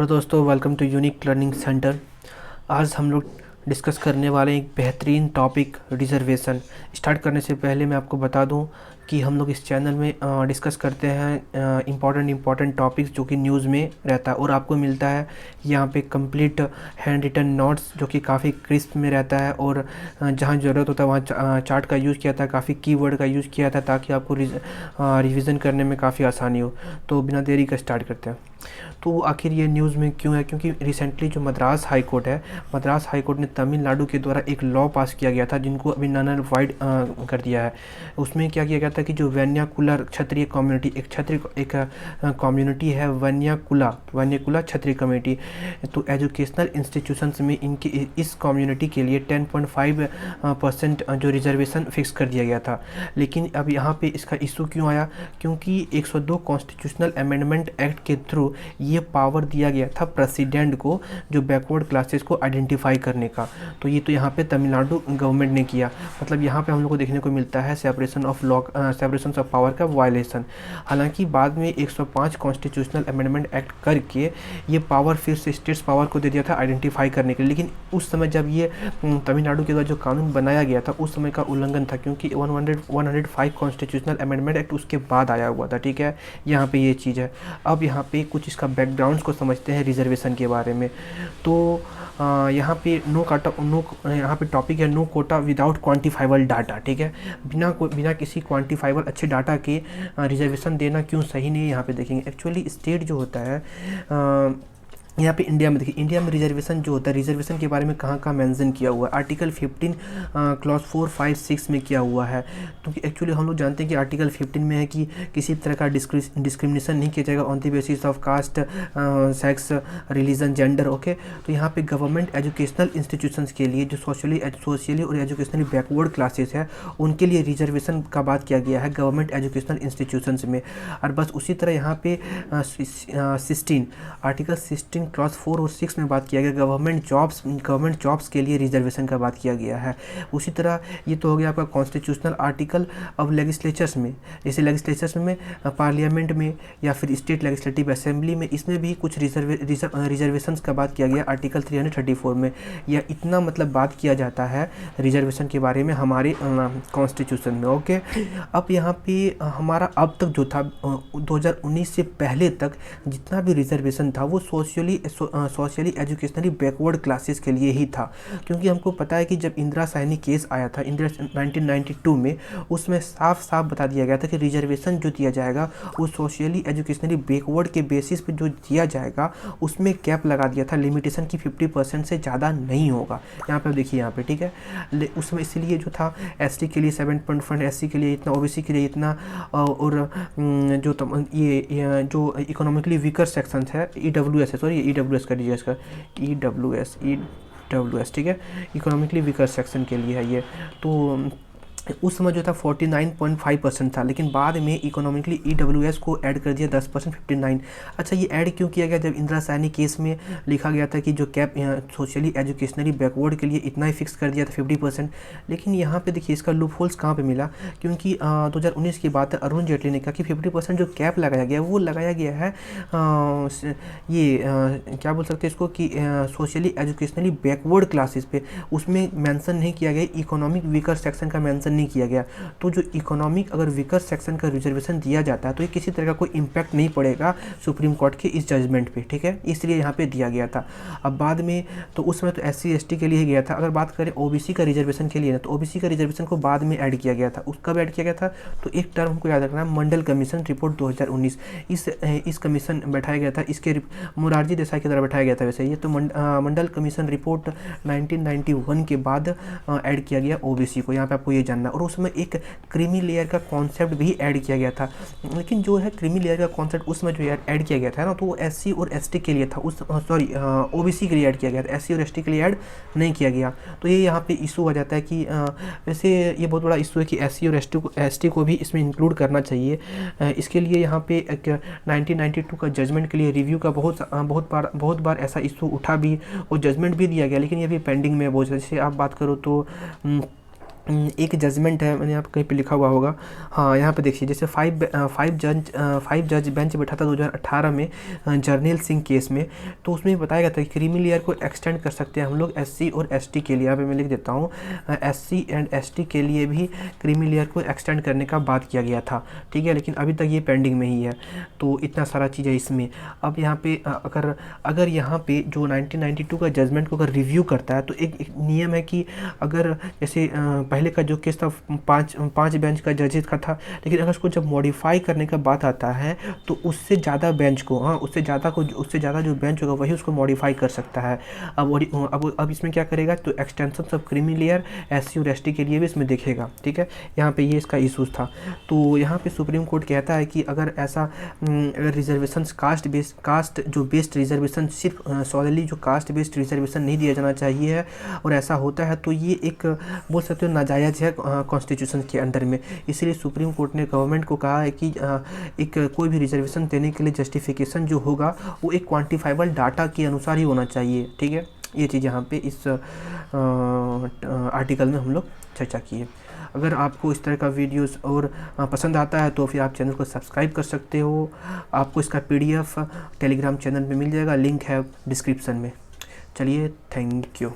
Hello दोस्तों, welcome to unique learning centre. आज हम लोग डिस्कस करने वाले हैं एक बेहतरीन टॉपिक, रिजर्वेशन। स्टार्ट करने से पहले मैं आपको बता दूं कि हम लोग इस चैनल में डिस्कस करते हैं इम्पॉर्टेंट टॉपिक्स जो कि न्यूज़ में रहता है, और आपको मिलता है यहाँ पे कंप्लीट हैंड रिटन नोट्स जो कि काफ़ी क्रिस्प में रहता है, और जहाँ ज़रूरत होता है वहाँ चार्ट का यूज़ किया था, काफ़ी कीवर्ड का यूज़ किया था ताकि आपको रिवीजन करने में काफ़ी आसानी हो। तो बिना देरी का स्टार्ट करते हैं। तो आखिर ये न्यूज़ में क्यों है? क्योंकि रिसेंटली जो मद्रास हाई कोर्ट है, मद्रास हाई कोर्ट ने तमिलनाडु के द्वारा एक लॉ पास किया गया था जिनको अभी नल वाइड कर दिया है। उसमें क्या किया गया था कि जो वन्याकुलर क्षत्रिय कम्युनिटी, एक कम्युनिटी है वन्याकुला क्षत्रिय कम्युनिटी, तो एजुकेशनल इंस्टीट्यूशंस में इनके इस कम्युनिटी के लिए 10.5% जो रिजर्वेशन फिक्स कर दिया गया था। लेकिन अब यहाँ पे इसका इशू क्यों आया? क्योंकि 102 कॉन्स्टिट्यूशनल अमेंडमेंट एक्ट के थ्रू ये पावर दिया गया था प्रेसिडेंट को जो बैकवर्ड क्लासेस को आइडेंटिफाई करने का। तो ये तो यहाँ पे तमिलनाडु गवर्नमेंट ने किया, मतलब यहाँ पे हम लोग को देखने को मिलता है सेपरेशन ऑफ पावर का वायलेशन। हालांकि बाद में 105 कॉन्स्टिट्यूशनल अमेंडमेंट एक्ट करके ये पावर फिर से स्टेट्स पावर को दे दिया था आइडेंटिफाई करने के लिए। लेकिन उस समय जब ये तमिलनाडु के द्वारा जो कानून बनाया गया था उस समय का उल्लंघन था, क्योंकि 105 कॉन्स्टिट्यूशनल अमेंडमेंट एक्ट उसके बाद आया हुआ था। ठीक है, यहाँ पे ये चीज़ है। अब यहाँ पे कुछ इसका बैकग्राउंड्स को समझते हैं रिजर्वेशन के बारे में। तो यहाँ पे यहाँ पे टॉपिक है no quota without quantifiable data. ठीक है, बिना किसी क्वांटिफाइबल अच्छे डाटा के रिजर्वेशन देना क्यों सही नहीं है, यहाँ पे देखेंगे। एक्चुअली स्टेट जो होता है यहाँ पे इंडिया में, देखिए इंडिया में रिजर्वेशन जो होता है, रिजर्वेशन के बारे में कहाँ मेंशन किया हुआ है? आर्टिकल 15 क्लॉज 4, 5, 6 में किया हुआ है। क्योंकि एक्चुअली हम लोग जानते हैं कि आर्टिकल 15 में है कि किसी तरह का डिस्क्रिमिनेशन नहीं किया जाएगा on the basis of caste, sex, religion, gender. Okay, तो यहाँ पे गवर्नमेंट एजुकेशनल इंस्टीट्यूशंस के लिए जो सोशली और एजुकेशनली बैकवर्ड क्लासेस है उनके लिए रिजर्वेशन का बात किया गया है गवर्नमेंट एजुकेशनल इंस्टीट्यूशंस में। और बस उसी तरह यहाँ पे आर्टिकल 16 क्लॉज 4 और 6 में बात किया गया गवर्नमेंट जॉब्स के लिए रिजर्वेशन का बात किया गया है। उसी तरह ये तो हो गया आपका कॉन्स्टिट्यूशनल आर्टिकल। अब लेजिस्लेचर्स में, जैसे लेजिस्लेचर्स में पार्लियामेंट में या फिर स्टेट लेजिस्लेटिव असेंबली में, इसमें भी कुछ रिजर्वेशंस का बात किया गया आर्टिकल 334 में। या इतना मतलब बात किया जाता है रिजर्वेशन के बारे में हमारे कॉन्स्टिट्यूशन में। ओके, अब यहाँ पे हमारा अब तक जो था 2019 से पहले तक जितना भी रिजर्वेशन था वो सोशली एजुकेशनली बैकवर्ड क्लासेस के लिए ही था। क्योंकि हमको पता है कि जब इंदिरा सैनी केस आया था 1992 में, उसमें साफ साफ बता दिया गया था कि रिजर्वेशन जो दिया जाएगा वो सोशली एजुकेशनली बैकवर्ड के बेसिस पे जो दिया जाएगा उसमें कैप लगा दिया था, लिमिटेशन की 50% से ज़्यादा नहीं होगा। यहाँ पे देखिए यहाँ पे, ठीक है, उसमें इसलिए जो था एसटी के लिए 7.5, एससी के लिए इतना, ओबीसी के लिए इतना, और ये जो इकोनॉमिकली वीकर सेक्शन है ईडब्ल्यूएस कर दीजिए इसका ईडब्ल्यूएस, ठीक है, इकोनॉमिकली वीकर सेक्शन के लिए है ये। तो उस समय जो था 49.5% था, लेकिन बाद में इकोनॉमिकली ईडब्ल्यूएस को ऐड कर दिया 10%, 59। अच्छा, ये ऐड क्यों किया गया? जब इंदिरा सैनी केस में लिखा गया था कि जो कैप सोशली एजुकेशनली बैकवर्ड के लिए इतना ही फिक्स कर दिया था 50%। लेकिन यहाँ पे देखिए इसका लूप होल्स कहाँ पे मिला? क्योंकि 2019 की बात है, अरुण जेटली ने कहा कि 50% जो कैप लगाया गया वो लगाया गया है क्या बोल सकते हैं इसको कि सोशली एजुकेशनली बैकवर्ड क्लासेस पे। उसमें मेंशन नहीं किया गया इकोनॉमिक वीकर सेक्शन का मेंशन नहीं किया गया। तो जो इकोनॉमिक अगर वीकर सेक्शन का रिजर्वेशन दिया जाता है तो ये किसी तरह का कोई इम्पैक्ट नहीं पड़ेगा सुप्रीम कोर्ट के इस जजमेंट पे। ठीक है, इसलिए यहाँ पे दिया गया था। अब बाद में तो उस समय तो SC ST के लिए गया था। अगर बात करें OBC का रिजर्वेशन के लिए ना, तो OBC का रिजर्वेशन को बाद में ऐड किया गया था। कब ऐड किया गया था? तो एक टर्म हमको याद रखना है, मंडल कमीशन रिपोर्ट 2019। इस कमीशन बैठाया गया था, इसके मोरारजी देसाई के द्वारा बैठाया गया था। वैसे ये तो मंडल कमीशन रिपोर्ट 1991 के बाद ऐड किया गया OBC को, यहाँ पे आपको ये जानना। और उसमें एक क्रीमी लेयर का कॉन्सेप्ट भी ऐड किया गया था। लेकिन जो है क्रीमी लेयर का कॉन्सेप्ट उसमें जो ऐड किया गया था ना, तो वो SC और ST के लिए था, OBC के लिए ऐड किया गया था, SC और ST के लिए ऐड नहीं किया गया। तो ये यहाँ पे इशू आ जाता है कि वैसे ये बहुत बड़ा इशू है कि SC और ST को भी इसमें इंक्लूड करना चाहिए। इसके लिए यहाँ पे 1992 का जजमेंट के लिए रिव्यू का बहुत बार ऐसा इशू उठा भी और जजमेंट भी दिया गया, लेकिन ये भी पेंडिंग में बहुत। जैसे आप बात करो तो एक जजमेंट है, मैंने यहाँ पे कहीं पे लिखा हुआ होगा, हाँ यहाँ पे देखिए, जैसे फाइव जज बेंच बैठा था 2018 में जर्नैल सिंह केस में। तो उसमें बताया गया था कि क्रीमी लेयर को एक्सटेंड कर सकते हैं हम लोग एससी और एसटी के लिए। यहाँ पे मैं लिख देता हूँ, एससी एंड एसटी के लिए भी क्रीमी लेयर को एक्सटेंड करने का बात किया गया था, ठीक है। लेकिन अभी तक ये पेंडिंग में ही है। तो इतना सारा चीज़ है इसमें। अब यहाँ पे अगर यहाँ पे जो 1992 का जजमेंट को अगर रिव्यू करता है, तो एक नियम है कि अगर जैसे पहले का जो केस था पाँच बेंच का जजेस का था, लेकिन अगर उसको जब मॉडिफाई करने का बात आता है तो उससे ज़्यादा बेंच को, हाँ उससे ज़्यादा जो बेंच होगा वही उसको मॉडिफाई कर सकता है। अब इसमें क्या करेगा, तो extension of creamy layer SC और एसटी के लिए भी इसमें देखेगा, ठीक है। यहाँ पे ये इसका इशूज़ था। तो यहाँ पे सुप्रीम कोर्ट कहता है कि अगर ऐसा अगर रिजर्वेशन कास्ट जो बेस्ड रिजर्वेशन सिर्फ सॉलिडली जो कास्ट बेस्ड रिजर्वेशन नहीं दिया जाना चाहिए है, और ऐसा होता है तो ये एक बोल सकते हो नाजायज़ है कॉन्स्टिट्यूशन के अंडर में। इसलिए सुप्रीम कोर्ट ने गवर्नमेंट को कहा है कि एक कोई भी रिजर्वेशन देने के लिए जस्टिफिकेशन जो होगा वो एक क्वान्टिफाइबल डाटा के अनुसार ही होना चाहिए, ठीक है। ये चीज़ यहाँ पे इस आर्टिकल में हम लोग चर्चा की है। अगर आपको इस तरह का वीडियोस और पसंद आता है तो फिर आप चैनल को सब्सक्राइब कर सकते हो। आपको इसका PDF टेलीग्राम चैनल में मिल जाएगा, लिंक है डिस्क्रिप्शन में। चलिए, थैंक यू।